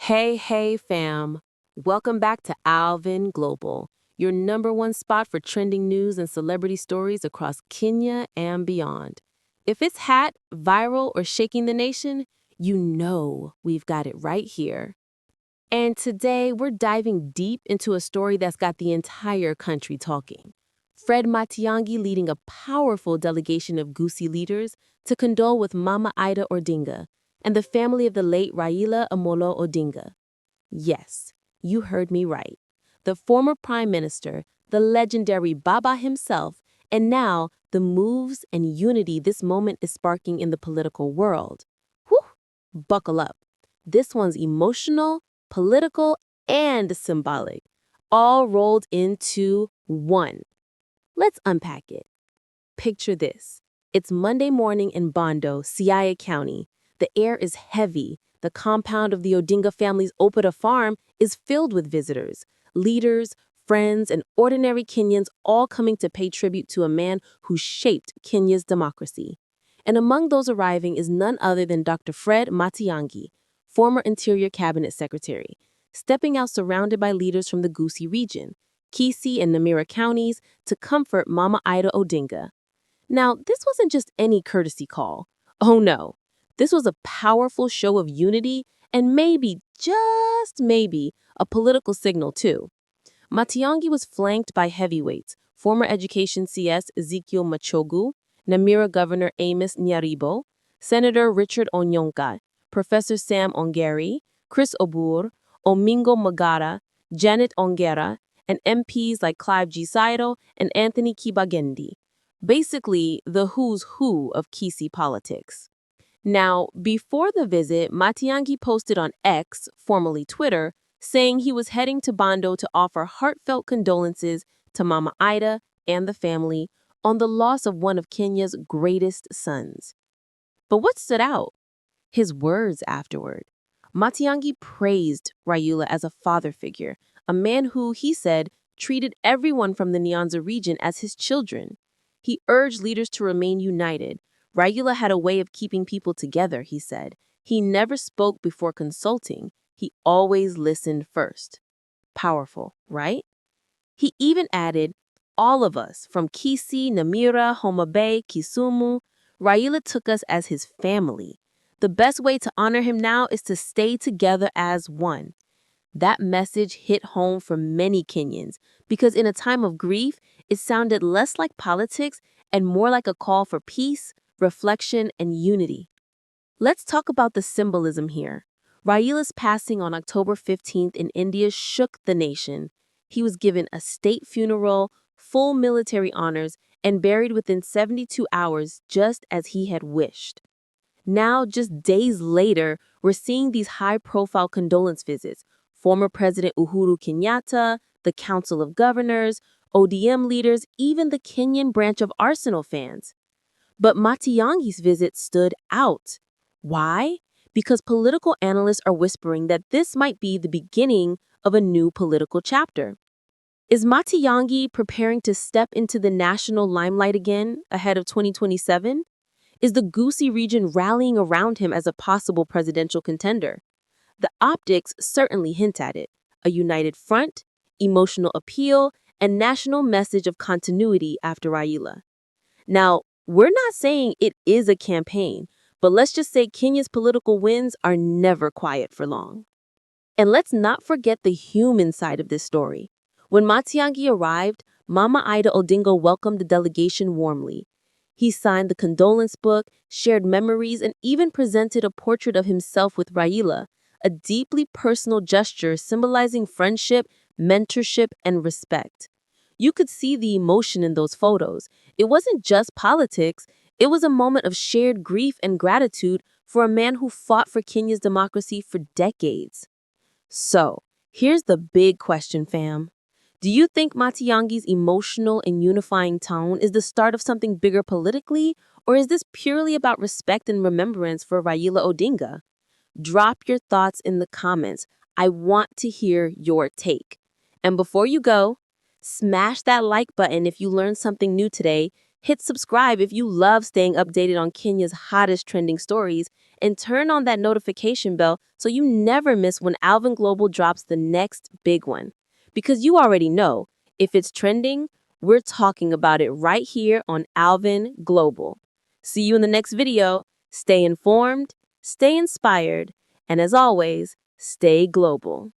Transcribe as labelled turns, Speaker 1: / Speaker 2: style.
Speaker 1: Hey, fam. Welcome back to Alvan Global, your #1 spot for trending news and celebrity stories across Kenya and beyond. If it's hot, viral, or shaking the nation, you know we've got it right here. And today, we're diving deep into a story that's got the entire country talking. Fred Matiang'i leading a powerful delegation of Gusii leaders to condole with Mama Ida Odinga and the family of the late Raila Amolo Odinga. Yes, you heard me right. The former prime minister, the legendary Baba himself, and now the moves and unity this moment is sparking in the political world. Whew, buckle up. This one's emotional, political, and symbolic, all rolled into one. Let's unpack it. Picture this. It's Monday morning in Bondo, Siaya County. The air is heavy. The compound of the Odinga family's Opoda farm is filled with visitors, leaders, friends, and ordinary Kenyans all coming to pay tribute to a man who shaped Kenya's democracy. And among those arriving is none other than Dr. Fred Matiang'i, former Interior Cabinet Secretary, stepping out surrounded by leaders from the Gusii region, Kisii and Nyamira Counties, to comfort Mama Ida Odinga. Now, this wasn't just any courtesy call. Oh no. This was a powerful show of unity and maybe, just maybe, a political signal too. Matiang'i was flanked by heavyweights, former Education CS Ezekiel Machogu, Nyamira Governor Amos Nyaribo, Senator Richard Onyonka, Professor Sam Ongeri, Chris Obure, Omingo Magara, Janet Ong'era, and MPs like Clive Gisairo and Anthony Kibagendi. Basically, the who's who of Kisii politics. Now, before the visit, Matiang'i posted on X, formerly Twitter, saying he was heading to Bondo to offer heartfelt condolences to Mama Ida and the family on the loss of one of Kenya's greatest sons. But what stood out? His words afterward. Matiang'i praised Raila as a father figure, a man who, he said, treated everyone from the Nyanza region as his children. He urged leaders to remain united. Raila had a way of keeping people together, he said. He never spoke before consulting. He always listened first. Powerful, right? He even added, all of us, from Kisii, Nyamira, Homa Bay, Kisumu, Raila took us as his family. The best way to honor him now is to stay together as one. That message hit home for many Kenyans because in a time of grief, it sounded less like politics and more like a call for peace, reflection, and unity. Let's talk about the symbolism here. Raila's passing on October 15th in India shook the nation. He was given a state funeral, full military honors, and buried within 72 hours just as he had wished. Now, just days later, we're seeing these high-profile condolence visits. Former President Uhuru Kenyatta, the Council of Governors, ODM leaders, even the Kenyan branch of Arsenal fans. But Matiang'i's visit stood out. Why? Because political analysts are whispering that this might be the beginning of a new political chapter. Is Matiang'i preparing to step into the national limelight again ahead of 2027? Is the Gusii region rallying around him as a possible presidential contender? The optics certainly hint at it. A united front, emotional appeal, and national message of continuity after Raila. Now, we're not saying it is a campaign, but let's just say Kenya's political wins are never quiet for long. And let's not forget the human side of this story. When Matiang'i arrived, Mama Ida Odinga welcomed the delegation warmly. He signed the condolence book, shared memories, and even presented a portrait of himself with Raila, a deeply personal gesture symbolizing friendship, mentorship, and respect. You could see the emotion in those photos. It wasn't just politics, it was a moment of shared grief and gratitude for a man who fought for Kenya's democracy for decades. So, here's the big question, fam. Do you think Matiang'i's emotional and unifying tone is the start of something bigger politically, or is this purely about respect and remembrance for Raila Odinga? Drop your thoughts in the comments. I want to hear your take. And before you go, smash that like button if you learned something new today. Hit subscribe if you love staying updated on Kenya's hottest trending stories, and turn on that notification bell so you never miss when Alvan Global drops the next big one. Because you already know, if it's trending, we're talking about it right here on Alvan Global. See you in the next video. Stay informed, stay inspired, and as always, stay global.